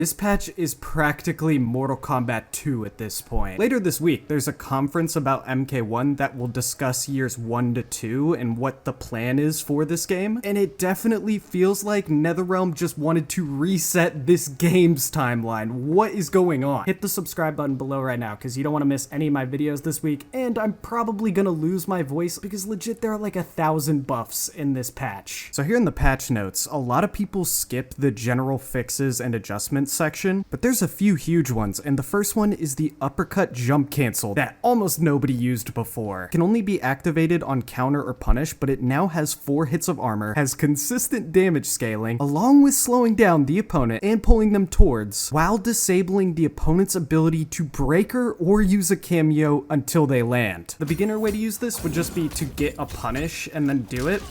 This patch is practically Mortal Kombat 2 at this point. Later this week, there's a conference about MK1 that will discuss years 1 to 2 and what the plan is for this game, and it definitely feels like NetherRealm just wanted to reset this game's timeline. What is going on? Hit the subscribe button below right now, because you don't want to miss any of my videos this week, and I'm probably gonna lose my voice because legit there are like 1,000 buffs in this patch. So here in the patch notes, a lot of people skip the general fixes and adjustments section, but there's a few huge ones, and the first one is the uppercut jump cancel that almost nobody used before. It can only be activated on counter or punish, but it now has 4 hits of armor, has consistent damage scaling, along with slowing down the opponent and pulling them towards, while disabling the opponent's ability to breaker or use a kameo until they land. The beginner way to use this would just be to get a punish and then do it.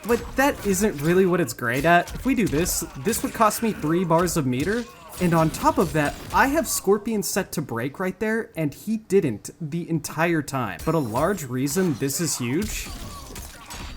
But that isn't really what it's great at. If we do this, this would cost me 3 bars of meter, and on top of that, I have Scorpion set to break right there, and he didn't the entire time. But a large reason this is huge,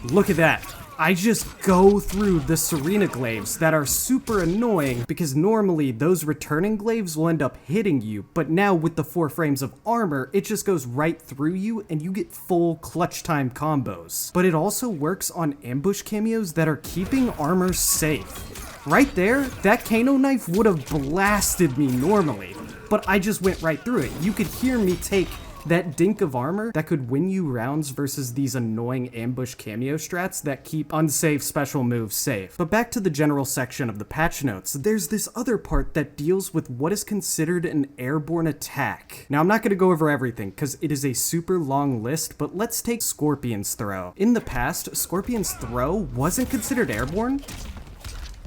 look at that. I just go through the Serena glaives that are super annoying because normally those returning glaives will end up hitting you, but now with the 4 frames of armor, it just goes right through you and you get full clutch time combos. But it also works on ambush cameos that are keeping armor safe. Right there, that Kano knife would have blasted me normally, but I just went right through it. You could hear me take that dink of armor that could win you rounds versus these annoying ambush cameo strats that keep unsafe special moves safe. But back to the general section of the patch notes, there's this other part that deals with what is considered an airborne attack. Now I'm not going to go over everything because it is a super long list, but let's take Scorpion's Throw. In the past, Scorpion's Throw wasn't considered airborne,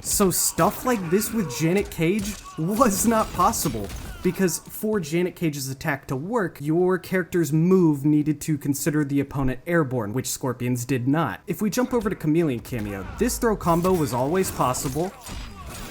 so stuff like this with Janet Cage was not possible. Because for Janet Cage's attack to work, your character's move needed to consider the opponent airborne, which Scorpion's did not. If we jump over to Chameleon Cameo, this throw combo was always possible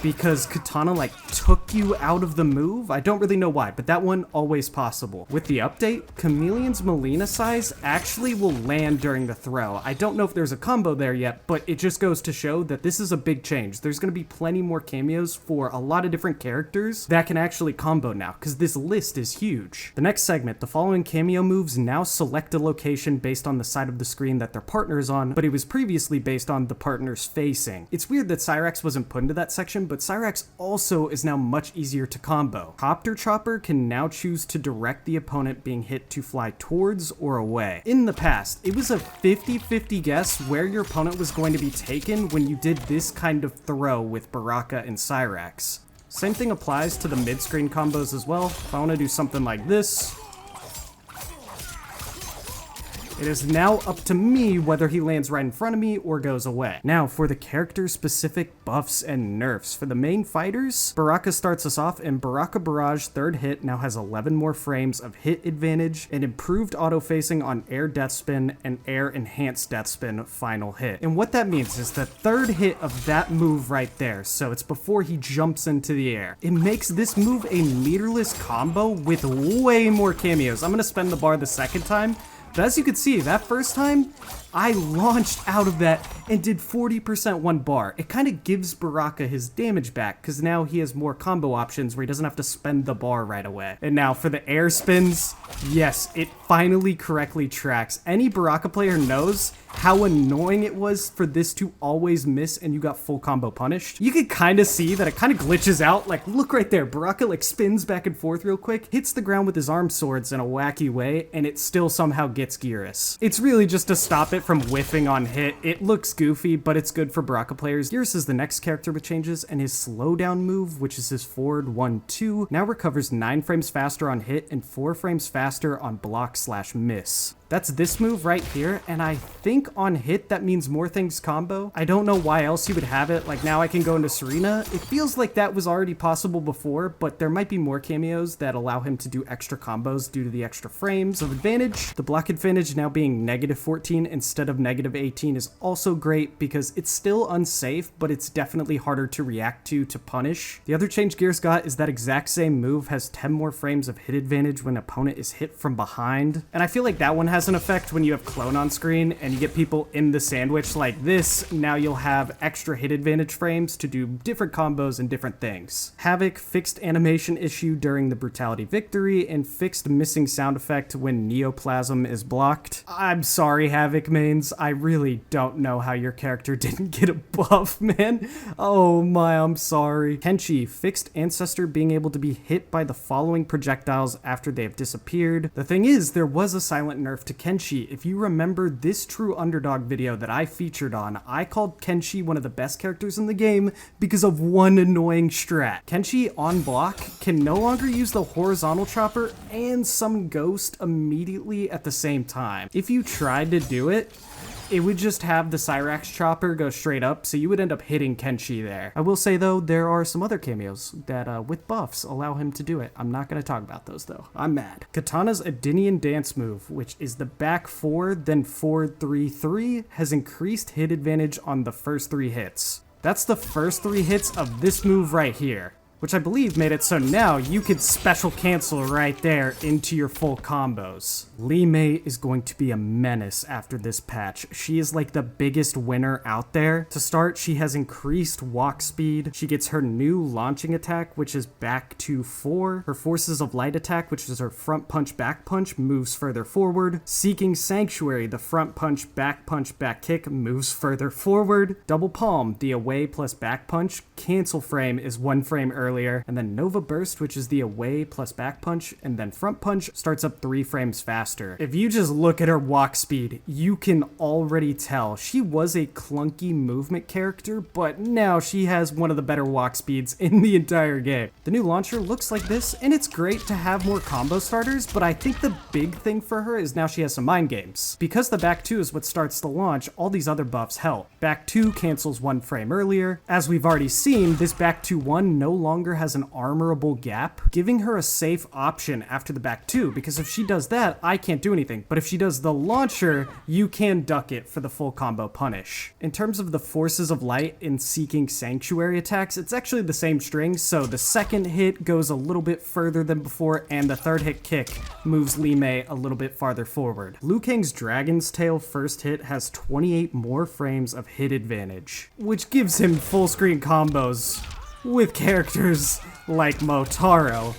because Katana like took you out of the move. I don't really know why, but that one always possible. With the update, Chameleon's Melina size actually will land during the throw. I don't know if there's a combo there yet, but it just goes to show that this is a big change. There's gonna be plenty more cameos for a lot of different characters that can actually combo now, because this list is huge. The next segment, the following cameo moves now select a location based on the side of the screen that their partner is on, but it was previously based on the partner's facing. It's weird that Cyrax wasn't put into that section, but Cyrax also is now much easier to combo. Copter Chopper can now choose to direct the opponent being hit to fly towards or away. In the past, it was a 50-50 guess where your opponent was going to be taken when you did this kind of throw with Baraka and Cyrax. Same thing applies to the mid-screen combos as well. If I want to do something like this, it is now up to me whether he lands right in front of me or goes away. Now, for the character-specific buffs and nerfs. For the main fighters, Baraka starts us off, and Baraka Barrage 3rd hit now has 11 more frames of hit advantage and improved auto-facing on air death spin and air enhanced death spin final hit. And what that means is the 3rd hit of that move right there, so it's before he jumps into the air. It makes this move a meterless combo with way more cameos. I'm gonna spend the bar the second time, but as you can see, that first time, I launched out of that and did 40% 1 bar. It kind of gives Baraka his damage back, because now he has more combo options where he doesn't have to spend the bar right away. And now for the air spins, yes, it finally correctly tracks. Any Baraka player knows how annoying it was for this to always miss and you got full combo punished. You can kind of see that it kind of glitches out. Like, look right there, Baraka like spins back and forth real quick, hits the ground with his arm swords in a wacky way, and it still somehow gets Gearus. It's really just to stop it from whiffing on hit. It looks goofy, but it's good for Baraka players. Gearus is the next character with changes, and his slowdown move, which is his forward 1-2, now recovers 9 frames faster on hit and 4 frames faster on block/miss. That's this move right here, and I think on hit that means more things combo. I don't know why else you would have it. Like, now I can go into Serena. It feels like that was already possible before, but there might be more cameos that allow him to do extra combos due to the extra frames of advantage. The block advantage now being -14 instead of -18 is also great because it's still unsafe, but it's definitely harder to react to punish. The other change Gears got is that exact same move has 10 more frames of hit advantage when opponent is hit from behind, and I feel like that one has has an effect when you have clone on screen and you get people in the sandwich like this. Now you'll have extra hit advantage frames to do different combos and different things. Havoc, fixed animation issue during the Brutality victory, and fixed missing sound effect when Neoplasm is blocked. I'm sorry, Havoc mains. I really don't know how your character didn't get a buff, man. Oh my, I'm sorry. Kenshi, fixed ancestor being able to be hit by the following projectiles after they have disappeared. The thing is, there was a silent nerf to Kenshi. If you remember this true underdog video that I featured on, I called Kenshi one of the best characters in the game because of one annoying strat. Kenshi on block can no longer use the horizontal chopper and summon Ghost immediately at the same time. If you tried to do it, it would just have the Cyrax chopper go straight up, so you would end up hitting Kenshi there. I will say though, there are some other cameos that with buffs allow him to do it. I'm not going to talk about those though. I'm mad. Katana's Adinian dance move, which is the back 4, then forward 3-3, has increased hit advantage on the first 3 hits. That's the first 3 hits of this move right here, which I believe made it so now you could special cancel right there into your full combos. Lee Mei is going to be a menace after this patch. She is like the biggest winner out there. To start, she has increased walk speed. She gets her new launching attack, which is back to 4. Her Forces of Light attack, which is her front punch, back punch, moves further forward. Seeking Sanctuary, the front punch, back kick, moves further forward. Double Palm, the away plus back punch. Cancel frame is 1 frame earlier. And then Nova Burst, which is the away plus back punch. And then front punch starts up 3 frames faster. If you just look at her walk speed, you can already tell she was a clunky movement character, but now she has one of the better walk speeds in the entire game. The new launcher looks like this, and it's great to have more combo starters, but I think the big thing for her is now she has some mind games. Because the back 2 is what starts the launch, all these other buffs help. Back 2 cancels 1 frame earlier. As we've already seen, this back 2-1 no longer has an armorable gap, giving her a safe option after the back 2, because if she does that, I can't do anything. But if she does the launcher, you can duck it for the full combo punish. In terms of the Forces of Light and Seeking Sanctuary attacks, it's actually the same string, so the second hit goes a little bit further than before, and the third hit kick moves Lee Mei a little bit farther forward. Liu Kang's Dragon's Tail first hit has 28 more frames of hit advantage, which gives him full screen combos with characters like Motaro.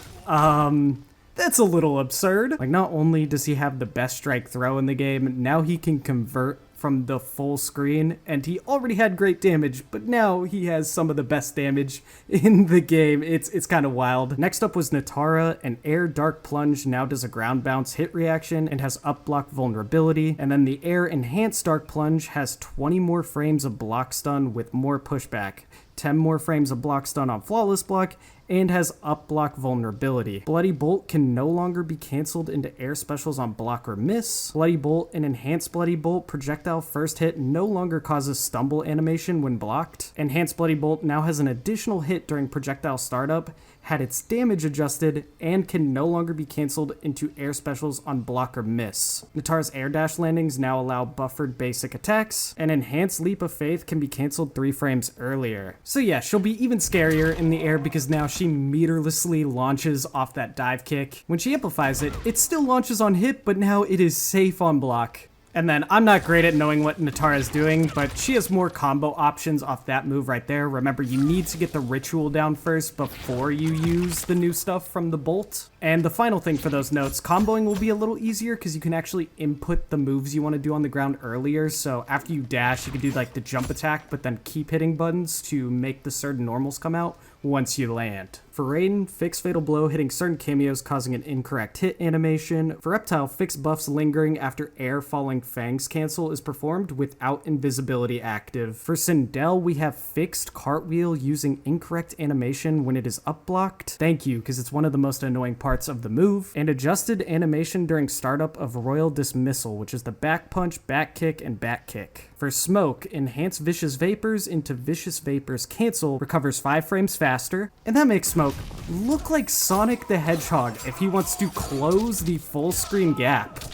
That's a little absurd. Like, not only does he have the best strike throw in the game, now he can convert from the full screen, and he already had great damage, but now he has some of the best damage in the game. It's kind of wild. Next up was Natara, an Air Dark Plunge now does a ground bounce hit reaction and has up block vulnerability, and then the Air Enhanced Dark Plunge has 20 more frames of block stun with more pushback, 10 more frames of block stun on flawless block, and has up block vulnerability. Bloody Bolt can no longer be canceled into air specials on block or miss. Bloody Bolt and Enhanced Bloody Bolt projectile first hit no longer causes stumble animation when blocked. Enhanced Bloody Bolt now has an additional hit during projectile startup, had its damage adjusted, and can no longer be canceled into air specials on block or miss. Natara's air dash landings now allow buffered basic attacks, and Enhanced Leap of Faith can be canceled 3 frames earlier. So yeah, she'll be even scarier in the air because now she meterlessly launches off that dive kick. When she amplifies it, it still launches on hit, but now it is safe on block. And then I'm not great at knowing what Natara is doing, but she has more combo options off that move right there. Remember, you need to get the ritual down first before you use the new stuff from the bolt. And the final thing for those notes, comboing will be a little easier because you can actually input the moves you want to do on the ground earlier. So after you dash, you can do like the jump attack, but then keep hitting buttons to make the certain normals come out once you land. For Raiden, fix Fatal Blow hitting certain cameos causing an incorrect hit animation. For Reptile, fix buffs lingering after air falling fangs cancel is performed without invisibility active. For Sindel, we have fixed cartwheel using incorrect animation when it is up blocked. Thank you, because it's one of the most annoying parts of the move. And adjusted animation during startup of Royal Dismissal, which is the back punch, back kick, and back kick. For Smoke, enhance Vicious Vapors into Vicious Vapors cancel recovers 5 frames faster, and that makes Smoke look like Sonic the Hedgehog if he wants to close the full screen gap.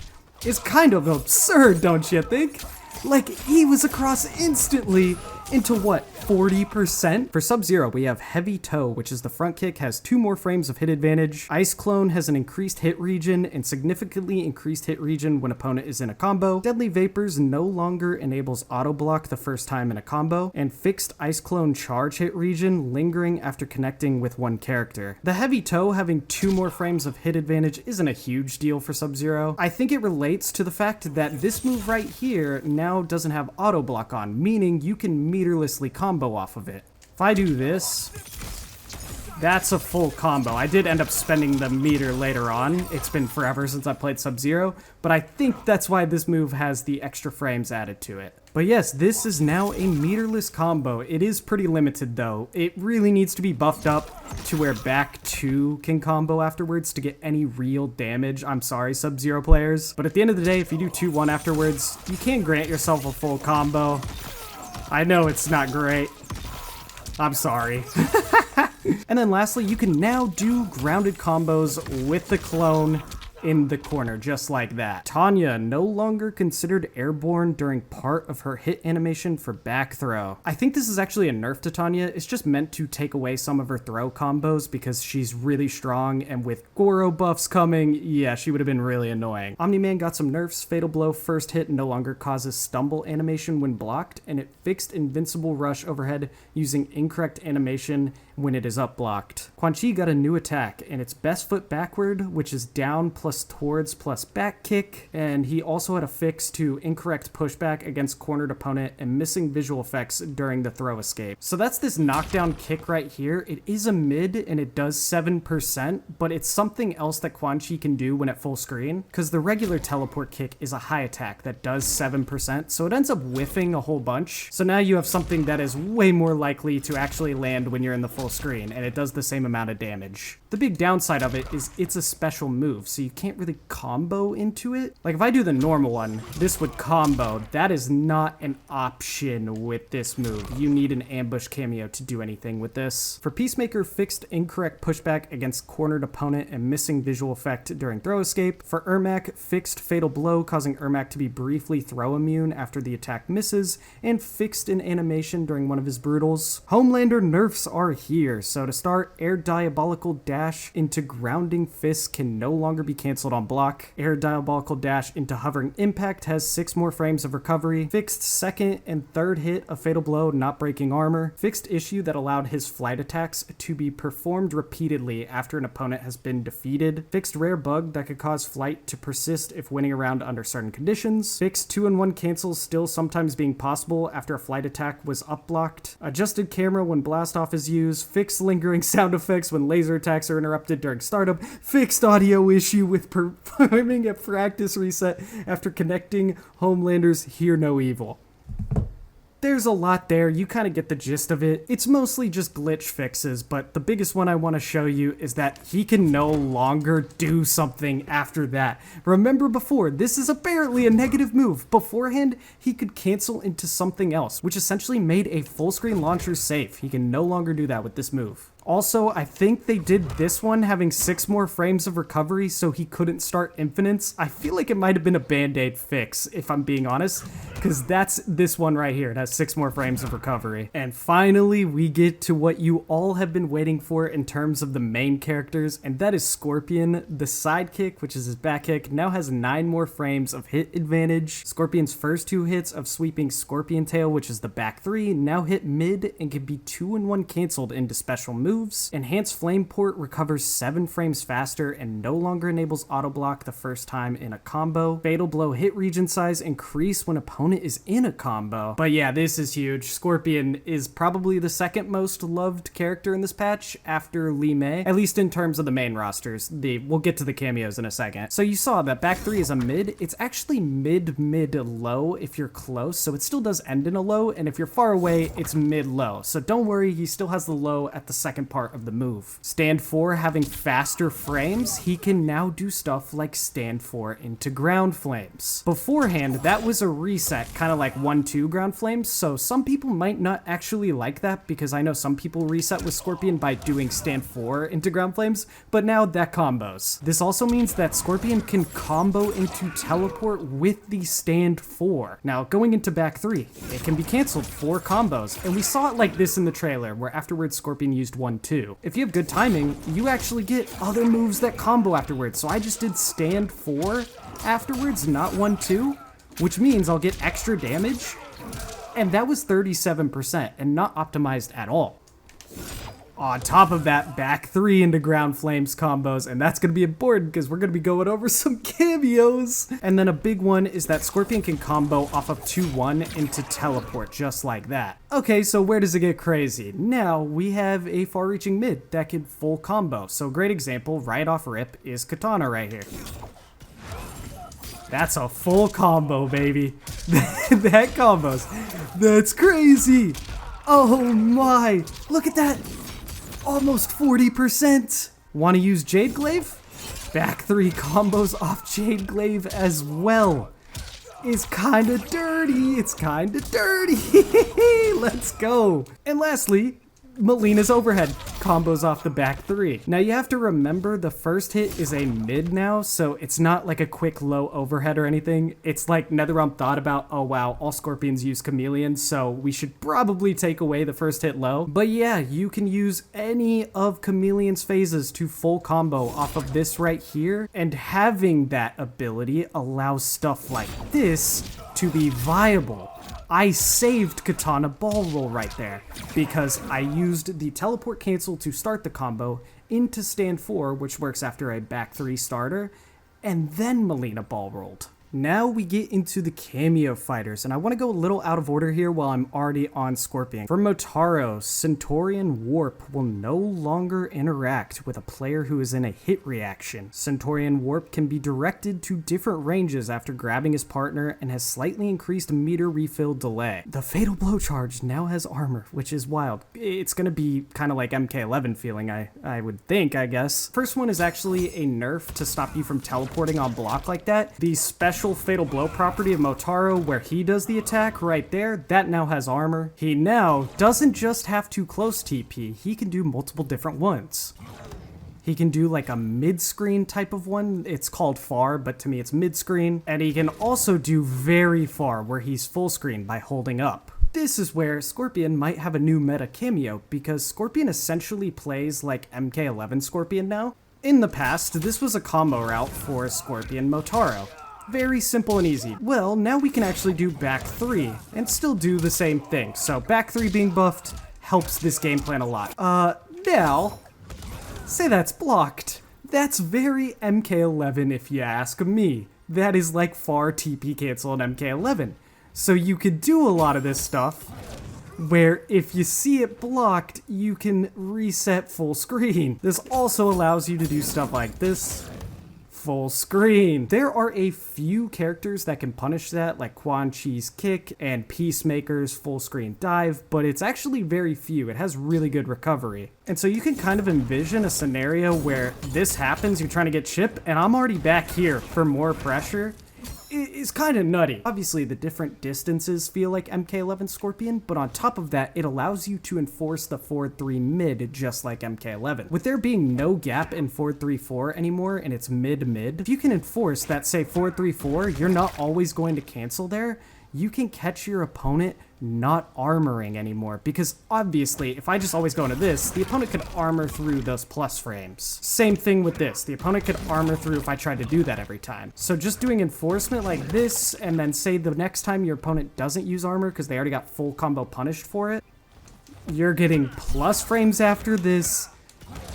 It's kind of absurd, don't you think? Like, he was across instantly into what, 40%. For Sub-Zero, we have Heavy Toe, which is the front kick, has 2 more frames of hit advantage. Ice Clone has an increased hit region and significantly increased hit region when opponent is in a combo. Deadly Vapors no longer enables auto block the first time in a combo, and fixed Ice Clone charge hit region lingering after connecting with one character. The Heavy Toe having 2 more frames of hit advantage isn't a huge deal for Sub-Zero. I think it relates to the fact that this move right here now doesn't have auto block on, meaning you can meterlessly combo off of it. If I do this, that's a full combo. I did end up spending the meter later on. It's been forever since I played Sub-Zero, but I think that's why this move has the extra frames added to it. But yes, this is now a meterless combo. It is pretty limited though. It really needs to be buffed up to where back 2 can combo afterwards to get any real damage. I'm sorry, Sub-Zero players. But at the end of the day, if you do 2-1 afterwards, you can grant yourself a full combo. I know it's not great. I'm sorry. And then lastly, you can now do grounded combos with the clone in the corner, just like that. Tanya, no longer considered airborne during part of her hit animation for back throw. I think this is actually a nerf to Tanya. It's just meant to take away some of her throw combos because she's really strong, and with Goro buffs coming, yeah, she would have been really annoying. Omni-Man got some nerfs. Fatal Blow first hit no longer causes stumble animation when blocked, and it fixed Invincible Rush overhead using incorrect animation when it is up blocked. Quan Chi got a new attack, and it's best foot backward, which is down plus towards plus back kick, and he also had a fix to incorrect pushback against cornered opponent and missing visual effects during the throw escape. So that's this knockdown kick right here. It is a mid and it does 7%, but it's something else that Quan Chi can do when at full screen, because the regular teleport kick is a high attack that does 7%, so it ends up whiffing a whole bunch. So now you have something that is way more likely to actually land when you're in the full screen, and it does the same amount of damage. The big downside of it is it's a special move, so you can't really combo into it. Like if I do the normal one, this would combo. That is not an option with this move. You need an ambush kameo to do anything with this. For Peacemaker, fixed incorrect pushback against cornered opponent and missing visual effect during throw escape. For Ermac, fixed Fatal Blow, causing Ermac to be briefly throw immune after the attack misses, and fixed an animation during one of his brutals. Homelander nerfs are here. So to start, Air Diabolical Dash into Grounding Fist can no longer be cancelled on block. Air Diabolical Dash into Hovering Impact has 6 more frames of recovery. Fixed second and third hit of Fatal Blow not breaking armor. Fixed issue that allowed his flight attacks to be performed repeatedly after an opponent has been defeated. Fixed rare bug that could cause flight to persist if winning a round under certain conditions. Fixed 2-in-1 cancels still sometimes being possible after a flight attack was up blocked. Adjusted camera when blast off is used. Fixed lingering sound effects when laser attacks are interrupted during startup. Fixed audio issue with performing a practice reset after connecting Homelander's Hear No Evil. There's a lot there, you kind of get the gist of it. It's mostly just glitch fixes, but the biggest one I want to show you is that he can no longer do something after that. Remember before, this is apparently a negative move. Beforehand, he could cancel into something else, which essentially made a full screen launcher safe. He can no longer do that with this move. Also, I think they did this one having 6 more frames of recovery so he couldn't start infinites. I feel like it might have been a band-aid fix, if I'm being honest, because that's this one right here. It has 6 more frames of recovery. And finally, we get to what you all have been waiting for in terms of the main characters, and that is Scorpion. The sidekick, which is his back kick, now has 9 more frames of hit advantage. Scorpion's first 2 hits of sweeping Scorpion Tail, which is the back 3, now hit mid and can be 2-in-1 canceled into special moves. Enhanced Flame Port recovers 7 frames faster and no longer enables auto block the first time in a combo. Fatal Blow hit region size increase when opponent is in a combo. But yeah, this is huge. Scorpion is probably the second most loved character in this patch after Li Mei, at least in terms of the main rosters. We'll get to the cameos in a second. So you saw that back 3 is a mid. It's actually mid-low if you're close, so it still does end in a low, and if you're far away, it's mid-low. So don't worry, he still has the low at the second second part of the move. Stand 4 having faster frames, he can now do stuff like stand 4 into ground flames. Beforehand, that was a reset, kind of like 1-2 ground flames, so some people might not actually like that because I know some people reset with Scorpion by doing stand 4 into ground flames, but now that combos. This also means that Scorpion can combo into teleport with the stand 4. Now, going into back 3, it can be canceled 4 combos, and we saw it like this in the trailer, where afterwards Scorpion used 1-2. If you have good timing, you actually get other moves that combo afterwards, so I just did stand 4 afterwards, not 1-2, which means I'll get extra damage, and that was 37% and not optimized at all. On top of that, back 3 into ground flames combos, and that's going to be important because we're going to be going over some cameos. And then a big one is that Scorpion can combo off of 2-1 into teleport, just like that. Okay, so where does it get crazy? Now, we have a far-reaching mid that can full combo. So a great example, right off rip, is Katana right here. That's a full combo, baby. That combos. That's crazy. Oh my, look at that. Almost 40%. Want to use Jade Glaive? Back 3 combos off Jade Glaive as well. It's kinda dirty. It's kinda dirty. Let's go. And lastly, Melina's overhead combos off the back 3. Now you have to remember the first hit is a mid now, so it's not like a quick low overhead or anything. It's like NetherRealm thought about, oh wow, all Scorpions use Chameleon, so we should probably take away the first hit low. But yeah, you can use any of Chameleon's phases to full combo off of this right here, and having that ability allows stuff like this to be viable. I saved Katana Ball Roll right there because I used the teleport cancel to start the combo into stand 4, which works after a back 3 starter, and then Melina Ball Rolled. Now we get into the cameo fighters, and I want to go a little out of order here while I'm already on Scorpion. For Motaro, Centaurian Warp will no longer interact with a player who is in a hit reaction. Centaurian Warp can be directed to different ranges after grabbing his partner and has slightly increased meter refill delay. The Fatal Blow Charge now has armor, which is wild. It's going to be kind of like MK11 feeling, I would think, I guess. First one is actually a nerf to stop you from teleporting on block like that. The special Fatal Blow property of Motaro, where he does the attack right there, that now has armor. He now doesn't just have to close TP, he can do multiple different ones. He can do like a mid-screen type of one. It's called far, but to me it's mid-screen. And he can also do very far, where he's full screen by holding up. This is where Scorpion might have a new meta cameo, because Scorpion essentially plays like MK11 Scorpion now. In the past, this was a combo route for Scorpion Motaro. Very simple and easy. Well, now we can actually do back 3 and still do the same thing. So back 3 being buffed helps this game plan a lot. Now, say that's blocked. That's very MK11 if you ask me. That is like far TP cancel in MK11. So you could do a lot of this stuff where if you see it blocked, you can reset full screen. This also allows you to do stuff like this. Full screen. There are a few characters that can punish that, like Quan Chi's kick and Peacemaker's full screen dive, but it's actually very few. It has really good recovery. And so you can kind of envision a scenario where this happens, you're trying to get chip, and I'm already back here for more pressure. It's kind of nutty. Obviously, the different distances feel like MK11 Scorpion, but on top of that, it allows you to enforce the forward 3 mid just like MK11. With there being no gap in forward 3-4 anymore, and it's mid-mid, if you can enforce that, say, forward 3-4, you're not always going to cancel there, you can catch your opponent not armoring anymore, because obviously if I just always go into this, the opponent could armor through those plus frames. Same thing with this, the opponent could armor through if I tried to do that every time. So just doing enforcement like this, and then say the next time your opponent doesn't use armor because they already got full combo punished for it, you're getting plus frames after this,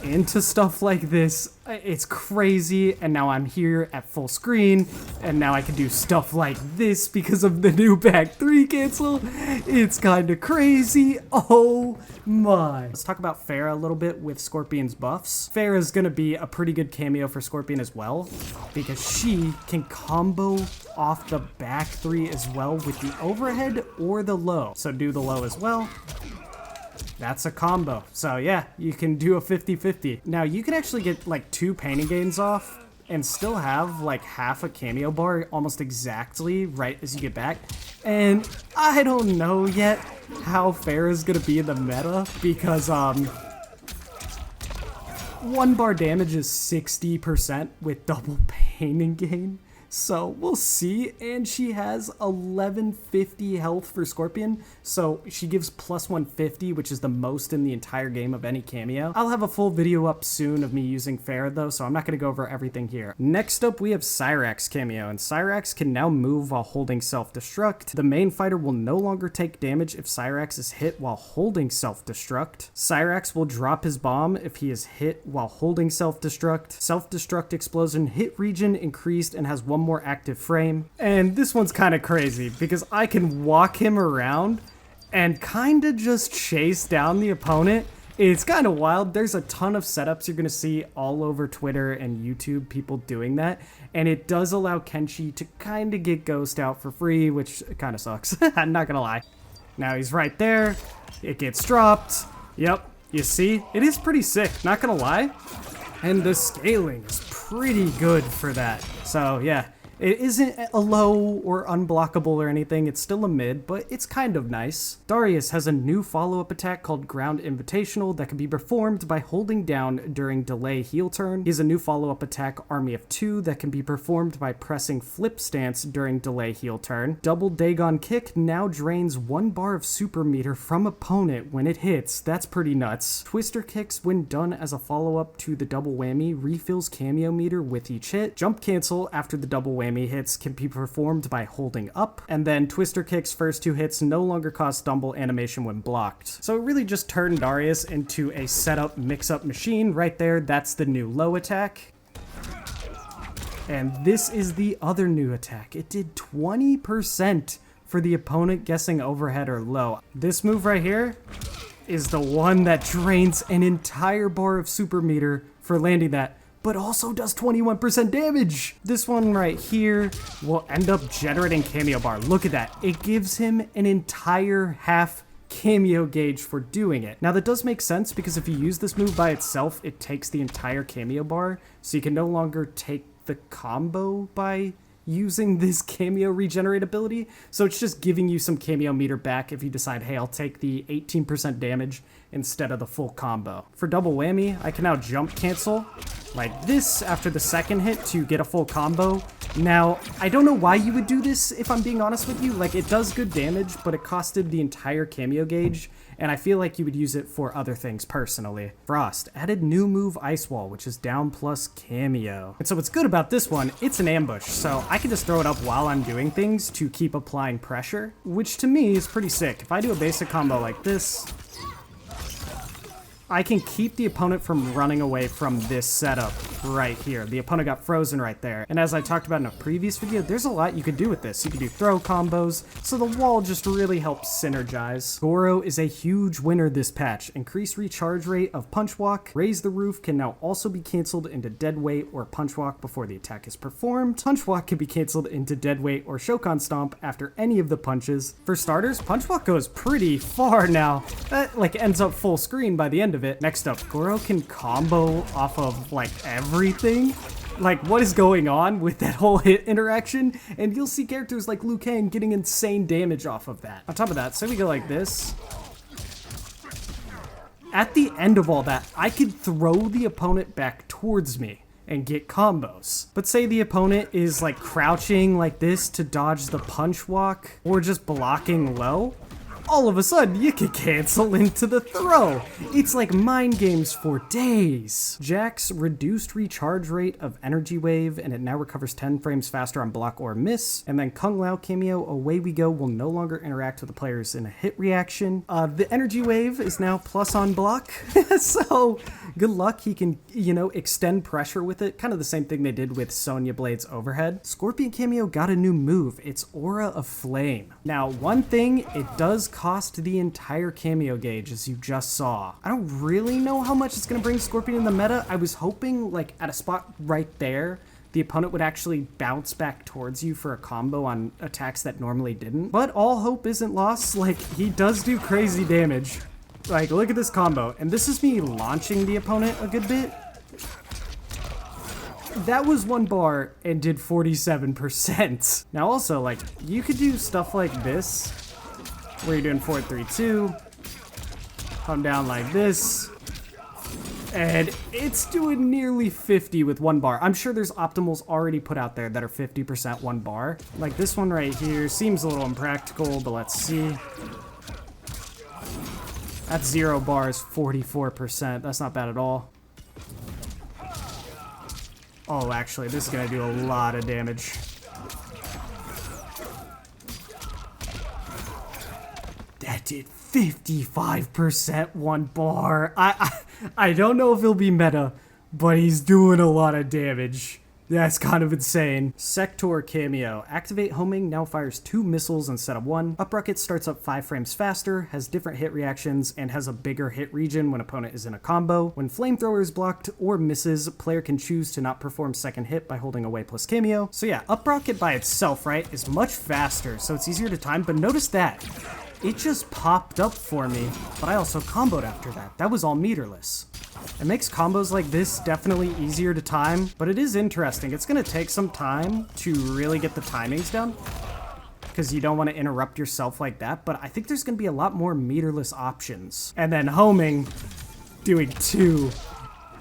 into stuff like this. It's crazy, and now I'm here at full screen, and now I can do stuff like this because of the new back 3 cancel. It's kind of crazy. Oh my. Let's talk about Ferra a little bit with Scorpion's buffs. Ferra is going to be a pretty good cameo for Scorpion as well, because she can combo off the back 3 as well with the overhead or the low. So do the low as well. That's a combo. So yeah, you can do a 50-50. Now you can actually get like 2 painting gains off and still have like half a cameo bar almost exactly right as you get back. And I don't know yet how Ferra is gonna be in the meta because 1 bar damage is 60% with double painting gain. So we'll see. And she has 1150 health for Scorpion, so she gives plus 150, which is the most in the entire game of any cameo. I'll have a full video up soon of me using Ferra though, so I'm not going to go over everything here. Next up we have Cyrax cameo, and Cyrax can now move while holding self-destruct. The main fighter will no longer take damage if Cyrax is hit while holding self-destruct. Cyrax will drop his bomb if he is hit while holding self-destruct. Self-destruct explosion hit region increased and has 1 more active frame. And this one's kind of crazy because I can walk him around and kind of just chase down the opponent. It's kind of wild. There's a ton of setups you're going to see all over Twitter and YouTube, people doing that. And it does allow Kenshi to kind of get Ghost out for free, which kind of sucks. I'm not going to lie. Now he's right there. It gets dropped. Yep. You see? It is pretty sick, not going to lie. And the scaling is pretty good for that. So yeah. It isn't a low or unblockable or anything, it's still a mid, but it's kind of nice. Darius has a new follow-up attack called Ground Invitational that can be performed by holding down during delay heal turn. He has a new follow-up attack, Army of 2, that can be performed by pressing flip stance during delay heal turn. Double Dagon Kick now drains 1 bar of super meter from opponent when it hits. That's pretty nuts. Twister Kicks, when done as a follow-up to the double whammy, refills cameo meter with each hit. Jump Cancel after the double whammy hits can be performed by holding up, and then Twister Kick's first 2 hits no longer cause stumble animation when blocked. So it really just turned Darius into a setup mix-up machine right there. That's the new low attack. And this is the other new attack. It did 20% for the opponent guessing overhead or low. This move right here is the one that drains an entire bar of super meter for landing that, but also does 21% damage. This one right here will end up generating cameo bar. Look at that. It gives him an entire half cameo gauge for doing it. Now that does make sense because if you use this move by itself, it takes the entire cameo bar, so you can no longer take the combo by using this cameo regenerate ability. So it's just giving you some cameo meter back if you decide, hey, I'll take the 18% damage instead of the full combo. For double whammy, I can now jump cancel like this after the second hit to get a full combo. Now, I don't know why you would do this, if I'm being honest with you. Like, it does good damage, but it costed the entire cameo gauge, and I feel like you would use it for other things personally. Frost added new move Ice Wall, which is down plus cameo. And so what's good about this one, it's an ambush, so I can just throw it up while I'm doing things to keep applying pressure, which to me is pretty sick. If I do a basic combo like this, I can keep the opponent from running away from this setup right here. The opponent got frozen right there. And as I talked about in a previous video, there's a lot you could do with this. You can do throw combos, so the wall just really helps synergize. Goro is a huge winner this patch. Increased recharge rate of Punch Walk. Raise the Roof can now also be canceled into Dead Weight or Punch Walk before the attack is performed. Punch Walk can be canceled into Dead Weight or Shokan Stomp after any of the punches. For starters, Punch Walk goes pretty far now. That like ends up full screen by the end of it. Next up, Goro can combo off of like everything. Like, what is going on with that whole hit interaction? And you'll see characters like Liu Kang getting insane damage off of that. On top of that, say we go like this. At the end of all that, I could throw the opponent back towards me and get combos. But say the opponent is like crouching like this to dodge the punch walk or just blocking low. All of a sudden, you can cancel into the throw. It's like mind games for days. Jax reduced recharge rate of Energy Wave, and it now recovers 10 frames faster on block or miss. And then Kung Lao cameo, Away We Go, will no longer interact with the players in a hit reaction. The Energy Wave is now plus on block, so good luck. He can, you know, extend pressure with it. Kind of the same thing they did with Sonya Blade's overhead. Scorpion cameo got a new move. It's Aura of Flame. Now, one thing, it does cost the entire cameo gauge, as you just saw. I don't really know how much it's going to bring Scorpion in the meta. I was hoping, like, at a spot right there, the opponent would actually bounce back towards you for a combo on attacks that normally didn't. But all hope isn't lost. Like, he does do crazy damage. Like, look at this combo. And this is me launching the opponent a good bit. That was 1 bar and did 47%. Now also, like, you could do stuff like this, where you're doing 4-3-2, come down like this, and it's doing nearly 50 with 1 bar. I'm sure there's optimals already put out there that are 50% 1 bar. Like this one right here seems a little impractical, but let's see. That's 0 bars, 44%. That's not bad at all. Oh, actually, this is gonna do a lot of damage. That did 55% 1 bar. I don't know if he'll be meta, but he's doing a lot of damage. That's kind of insane. Sector Kameo. Activate homing now fires 2 missiles instead of 1. Up rocket starts up 5 frames faster, has different hit reactions, and has a bigger hit region when opponent is in a combo. When flamethrower is blocked or misses, player can choose to not perform second hit by holding away plus kameo. So yeah, up rocket by itself, right, is much faster, so it's easier to time, but notice that. It just popped up for me, but I also comboed after that. That was all meterless. It makes combos like this definitely easier to time, but it is interesting. It's going to take some time to really get the timings down, because you don't want to interrupt yourself like that, but I think there's going to be a lot more meterless options. And then homing, doing 2,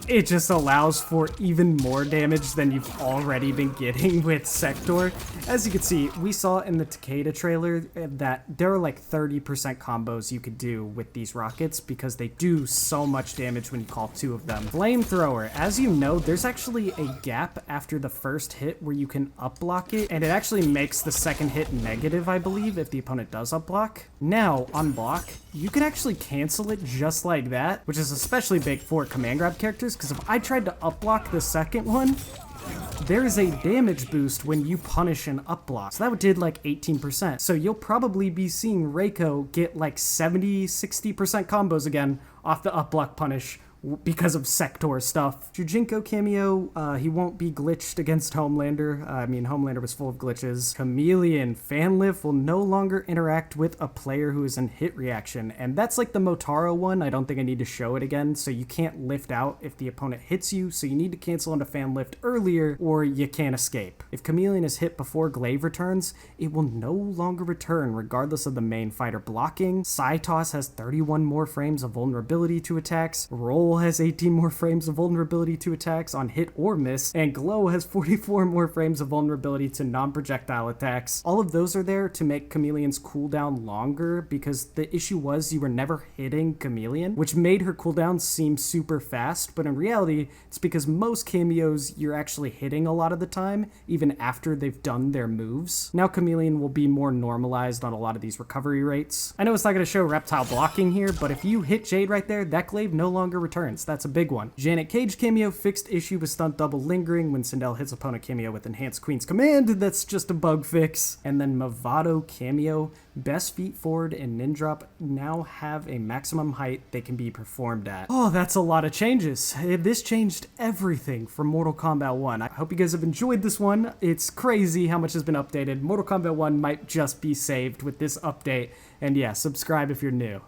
it just allows for even more damage than you've already been getting with Sector. As you can see, we saw in the Takeda trailer that there are like 30% combos you could do with these rockets because they do so much damage when you call 2 of them. Flamethrower, as you know, there's actually a gap after the first hit where you can up block it, and it actually makes the second hit negative, I believe, if the opponent does up block. Now, on block, you can actually cancel it just like that, which is especially big for command grab characters, because if I tried to up block the second one, there is a damage boost when you punish an up block. So that did like 18%. So you'll probably be seeing Reiko get like 70-60% combos again off the up block punish because of Sector stuff. Jujinko Kameo, he won't be glitched against Homelander. I mean, Homelander was full of glitches. Chameleon Fan Lift will no longer interact with a player who is in hit reaction, and that's like the Motaro one. I don't think I need to show it again, so you can't lift out if the opponent hits you, so you need to cancel into Fan Lift earlier, or you can't escape. If Chameleon is hit before Glaive returns, it will no longer return regardless of the main fighter blocking. Toss has 31 more frames of vulnerability to attacks. Roll has 18 more frames of vulnerability to attacks on hit or miss, and Glow has 44 more frames of vulnerability to non-projectile attacks. All of those are there to make Chameleon's cooldown longer, because the issue was you were never hitting Chameleon, which made her cooldown seem super fast, but in reality, it's because most cameos you're actually hitting a lot of the time, even after they've done their moves. Now Chameleon will be more normalized on a lot of these recovery rates. I know it's not going to show reptile blocking here, but if you hit Jade right there, that glaive no longer returns. That's a big one. Janet Cage cameo, fixed issue with stunt double lingering when Sindel hits opponent cameo with enhanced Queen's Command. That's just a bug fix. And then Movado cameo, best feet forward and Nindrop now have a maximum height they can be performed at. Oh, that's a lot of changes. This changed everything for Mortal Kombat 1. I hope you guys have enjoyed this one. It's crazy how much has been updated. Mortal Kombat 1 might just be saved with this update. And yeah, subscribe if you're new.